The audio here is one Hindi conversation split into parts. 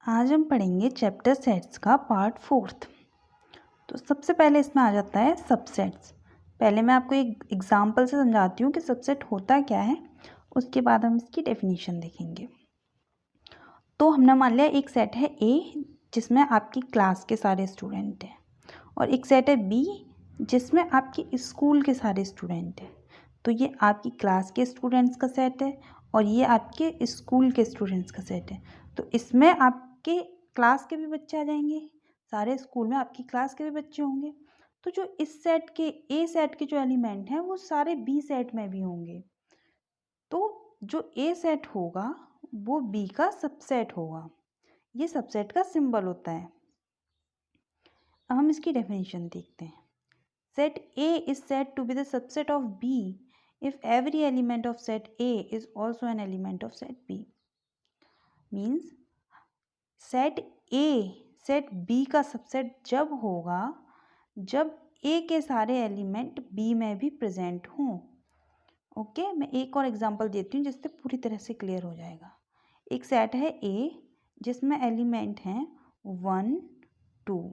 आज हम पढ़ेंगे चैप्टर सेट्स का पार्ट 4। तो सबसे पहले इसमें आ जाता है सबसेट्स। पहले मैं आपको एक एग्जांपल से समझाती हूँ कि सबसेट होता क्या है, उसके बाद हम इसकी डेफिनेशन देखेंगे। तो हमने मान लिया एक सेट है ए जिसमें आपकी क्लास के सारे स्टूडेंट हैं, और एक सेट है बी जिसमें आपकी स्कूल के सारे स्टूडेंट हैं। तो ये आपकी क्लास के स्टूडेंट्स का सेट है और ये आपके स्कूल के स्टूडेंट्स का सेट है। तो इसमें आपके क्लास के भी बच्चे आ जाएंगे, सारे स्कूल में आपकी क्लास के भी बच्चे होंगे। तो जो इस सेट के ए सेट के जो एलिमेंट हैं वो सारे बी सेट में भी होंगे। तो जो ए सेट होगा वो बी का सबसेट होगा। ये सबसेट का सिंबल होता है। अब हम इसकी डेफिनेशन देखते हैं। Set A is said to be the subset of B if every element of set A is also an element of set B. Means set A set B का सबसेट जब होगा जब A के सारे एलिमेंट B में भी प्रेजेंट हों। ओके, मैं एक और एग्जांपल देती हूँ जिससे पूरी तरह से क्लियर हो जाएगा। एक सेट है A जिसमें एलिमेंट हैं 1, 2,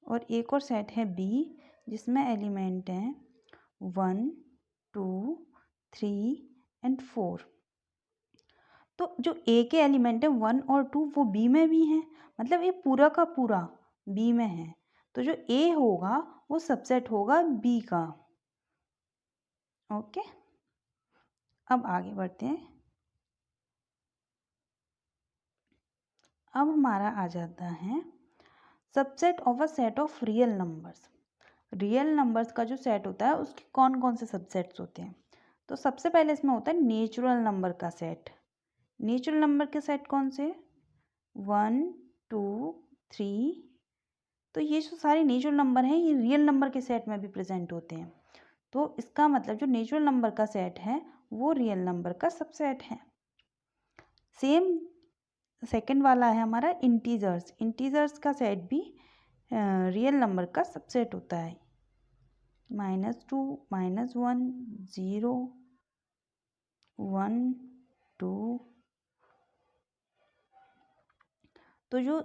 और एक और सेट है B जिसमें एलिमेंट हैं 1, 2, 3 एंड 4। तो जो ए के एलिमेंट है 1 और 2 वो बी में भी हैं, मतलब ये पूरा का पूरा बी में है। तो जो ए होगा वो सबसेट होगा बी का। ओके, अब आगे बढ़ते हैं। अब हमारा आ जाता है subset of a set of real numbers. Real numbers का जो सेट होता है उसके कौन कौन से सबसेट्स होते हैं। तो सबसे पहले इसमें होता है नेचुरल नंबर का सेट। नेचुरल नंबर के सेट कौन से? 1, 2, 3। तो ये जो सारे नेचुरल नंबर हैं ये रियल नंबर के सेट में भी प्रेजेंट होते हैं। तो इसका मतलब जो नेचुरल नंबर का सेट है वो रियल नंबर का सबसेट है। सेम सेकंड वाला है हमारा इंटीजर्स। इंटीजर्स का सेट भी रियल नंबर का सबसेट होता है। -2, -1, 0, 1, 2। तो जो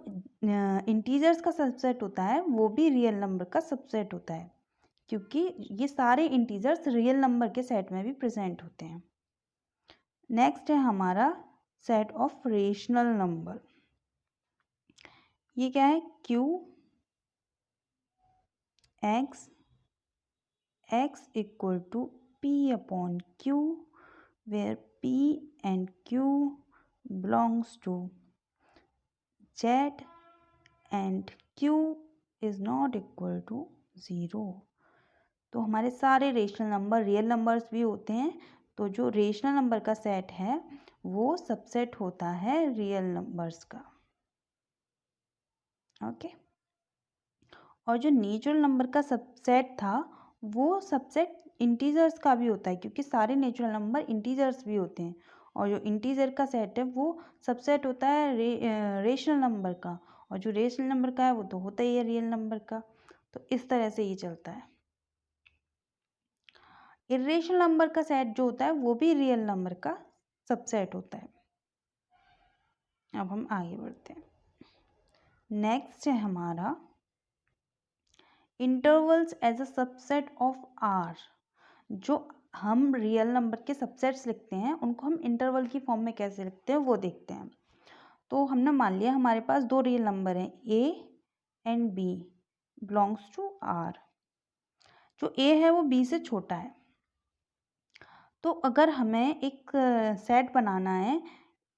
इंटीजर्स का सबसेट होता है वो भी रियल नंबर का सबसेट होता है, क्योंकि ये सारे इंटीजर्स रियल नंबर के सेट में भी प्रेजेंट होते हैं। नेक्स्ट है हमारा सेट ऑफ रेशनल नंबर। ये क्या है? Q, x equal to P upon Q, where P and Q belongs to Z and Q is not equal to 0। तो हमारे सारे रेशनल नंबर रियल नंबर्स भी होते हैं। तो जो रेशनल नंबर का सेट है वो सबसेट होता है रियल नंबर्स का। ओके, और जो नेचुरल नंबर का सबसेट था वो सबसेट इंटीजर्स का भी होता है, क्योंकि सारे नेचुरल नंबर इंटीजर्स भी होते हैं। और जो इंटीजर का सेट है वो सबसेट होता है रेशनल नंबर का, और जो रेशनल नंबर का है वो तो होता ही है रियल नंबर का। तो इस तरह से ये चलता है। इर्रेशनल नंबर का सेट जो होता है वो भी रियल नंबर का सबसेट होता है। अब हम आगे बढ़ते हैं। नेक्स्ट है हमारा intervals as a subset of R. जो हम रियल नंबर के सबसेट्स लिखते हैं उनको हम इंटरवल की फॉर्म में कैसे लिखते हैं वो देखते हैं। तो हमने मान लिया हमारे पास दो रियल नंबर हैं a and b belongs to r। जो a है वो b से छोटा है। तो अगर हमें एक सेट बनाना है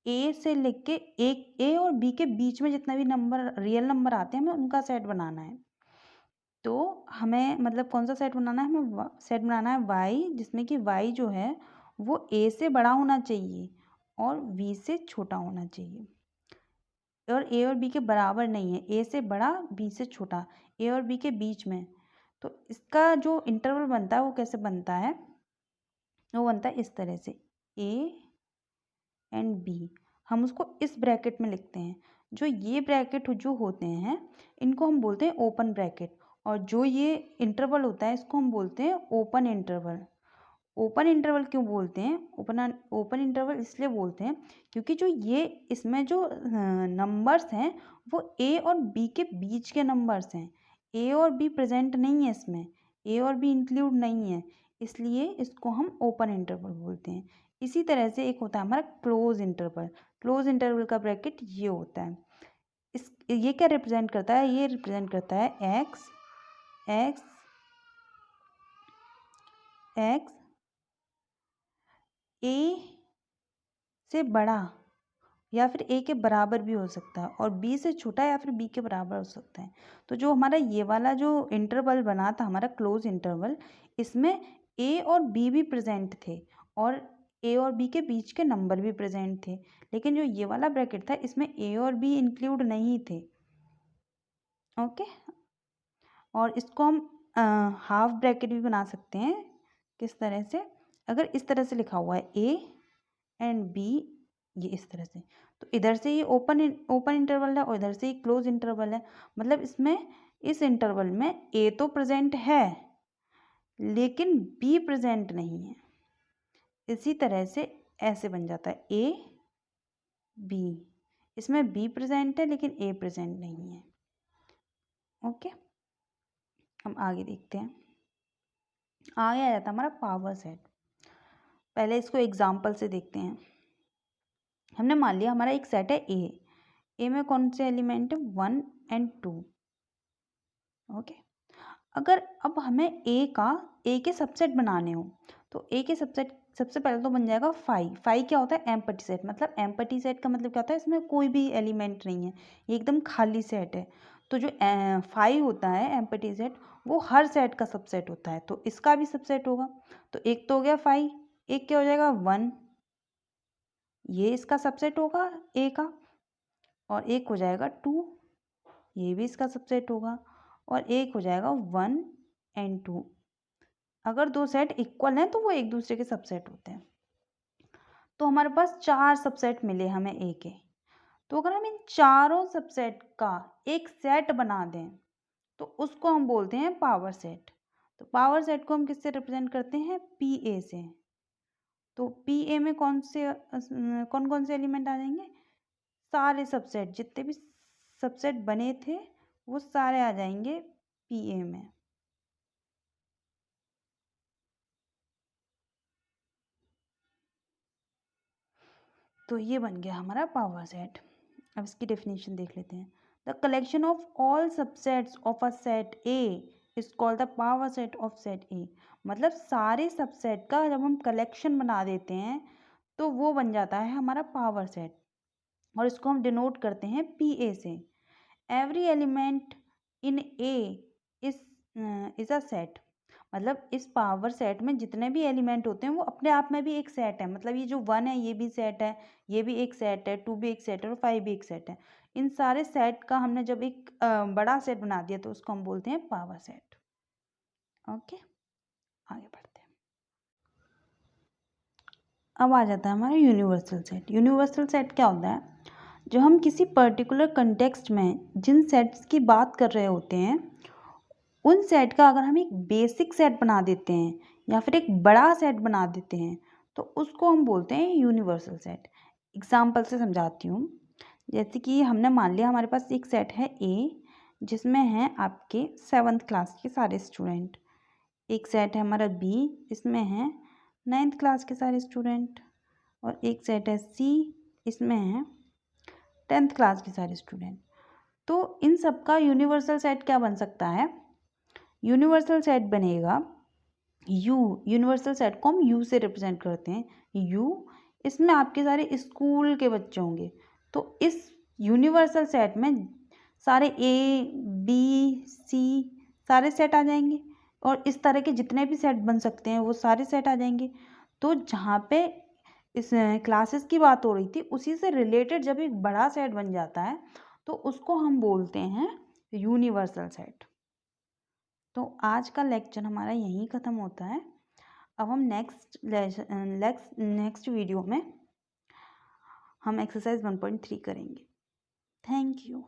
ए से लेके एक ए और बी के बीच में जितना भी नंबर रियल नंबर आते हैं हमें उनका सेट बनाना है। तो हमें मतलब कौन सा सेट बनाना है? हमें सेट बनाना है वाई, जिसमें कि वाई जो है वो ए से बड़ा होना चाहिए और वी से छोटा होना चाहिए, और ए और बी के बराबर नहीं है। ए से बड़ा, बी से छोटा, ए और बी के बीच में। तो इसका जो इंटरवल बनता है वो कैसे बनता है? वो बनता है इस तरह से, ए एंड बी। हम उसको इस ब्रैकेट में लिखते हैं। जो ये ब्रैकेट जो होते हैं इनको हम बोलते हैं ओपन ब्रैकेट, और जो ये इंटरवल होता है इसको हम बोलते हैं ओपन इंटरवल। ओपन इंटरवल क्यों बोलते हैं? ओपन इंटरवल इसलिए बोलते हैं क्योंकि जो ये इसमें जो नंबर्स हैं वो ए और बी के बीच के नंबर्स हैं। ए और बी प्रेजेंट नहीं है इसमें, ए और बी इंक्लूड नहीं है, इसलिए इसको हम ओपन इंटरवल बोलते हैं। इसी तरह से एक होता है हमारा क्लोज इंटरवल। क्लोज इंटरवल का ब्रैकेट ये होता है। ये क्या रिप्रेजेंट करता है? ये रिप्रेजेंट करता है एक्स ए से बड़ा या फिर ए के बराबर भी हो सकता है और बी से छोटा या फिर बी के बराबर हो सकता है। तो जो हमारा ये वाला जो इंटरवल बना था हमारा क्लोज इंटरवल, इसमें ए और बी भी प्रेजेंट थे और ए और बी के बीच के नंबर भी प्रेजेंट थे। लेकिन जो ये वाला ब्रैकेट था इसमें ए और बी इंक्लूड नहीं थे। ओके, और इसको हम हाफ ब्रैकेट भी बना सकते हैं। किस तरह से? अगर इस तरह से लिखा हुआ है ए एंड बी, ये इस तरह से, तो इधर से ये ओपन इंटरवल है और इधर से ये क्लोज इंटरवल है। मतलब इसमें इस इंटरवल में ए तो प्रेजेंट है लेकिन बी प्रेजेंट नहीं है। इसी तरह से ऐसे बन जाता है ए बी, इसमें बी प्रेजेंट है लेकिन ए प्रेजेंट नहीं है। ओके, हम आगे देखते हैं। आगे आ जाता है हमारा पावर सेट। पहले इसको एग्जाम्पल से देखते हैं। हमने मान लिया हमारा एक सेट है ए में कौन से एलिमेंट है? 1 और 2। ओके, अगर अब हमें ए के सबसेट बनाने हो तो ए के सबसेट सबसे पहले तो बन जाएगा 5 क्या होता है? Empty set. मतलब एम्प्टी सेट का मतलब क्या होता है? इसमें कोई भी एलिमेंट नहीं है, ये एकदम खाली सेट है। तो जो 5 होता है एम्प्टी सेट, वो हर सेट का सबसेट होता है, तो इसका भी सबसेट होगा। तो एक तो हो गया 5, एक क्या हो जाएगा? 1, ये इसका सबसेट होगा ए का, और एक हो जाएगा 2, ये भी इसका सबसेट होगा, और एक हो जाएगा 1 और 2। अगर दो सेट इक्वल हैं तो वो एक दूसरे के सबसेट होते हैं। तो हमारे पास 4 सबसेट मिले हमें ए के। तो अगर हम इन चारों सबसेट का एक सेट बना दें तो उसको हम बोलते हैं पावर सेट। तो पावर सेट को हम किससे रिप्रेजेंट करते हैं? पी ए से। तो पी ए में कौन कौन से एलिमेंट आ जाएंगे? सारे सबसेट, जितने भी सबसेट बने थे वो सारे आ जाएंगे पी ए में। तो ये बन गया हमारा पावर सेट। अब इसकी डेफिनेशन देख लेते हैं। The collection of all subsets of a set A is called the power set of set ए। मतलब सारे सबसेट का जब हम कलेक्शन बना देते हैं तो वो बन जाता है हमारा पावर सेट, और इसको हम डिनोट करते हैं पी ए से। Every element in A is a set. मतलब इस पावर सेट में जितने भी एलिमेंट होते हैं वो अपने आप में भी एक सेट है। मतलब ये जो 1 है ये भी सेट है, ये भी एक सेट है, 2 भी एक सेट है और 5 भी एक सेट है। इन सारे सेट का हमने जब एक बड़ा सेट बना दिया तो उसको हम बोलते हैं पावर सेट। ओके, आगे बढ़ते हैं। अब आ जाता है हमारा यूनिवर्सल सेट। यूनिवर्सल सेट क्या होता है? जो हम किसी पर्टिकुलर कंटेक्स्ट में जिन सेट्स की बात कर रहे होते हैं उन सेट का अगर हम एक बेसिक सेट बना देते हैं या फिर एक बड़ा सेट बना देते हैं तो उसको हम बोलते हैं यूनिवर्सल सेट। एग्जाम्पल से समझाती हूँ। जैसे कि हमने मान लिया हमारे पास एक सेट है ए जिसमें हैं आपके 7th क्लास के सारे स्टूडेंट। एक सेट है हमारा बी, इसमें हैं 9th क्लास के सारे स्टूडेंट, और एक सेट है सी, इसमें हैं 10th क्लास के सारे स्टूडेंट। तो इन सब का यूनिवर्सल सेट क्या बन सकता है? यूनिवर्सल सेट बनेगा यू। यूनिवर्सल सेट को हम यू से रिप्रेजेंट करते हैं। यू, इसमें आपके सारे स्कूल के बच्चे होंगे। तो इस यूनिवर्सल सेट में सारे ए बी सी सारे सेट आ जाएंगे, और इस तरह के जितने भी सेट बन सकते हैं वो सारे सेट आ जाएंगे। तो जहाँ पे इस क्लासेस की बात हो रही थी उसी से रिलेटेड जब एक बड़ा सेट बन जाता है तो उसको हम बोलते हैं यूनिवर्सल सेट। तो आज का लेक्चर हमारा यहीं ख़त्म होता है। अब हम नेक्स्ट वीडियो में हम एक्सरसाइज 1.3 करेंगे। Thank you.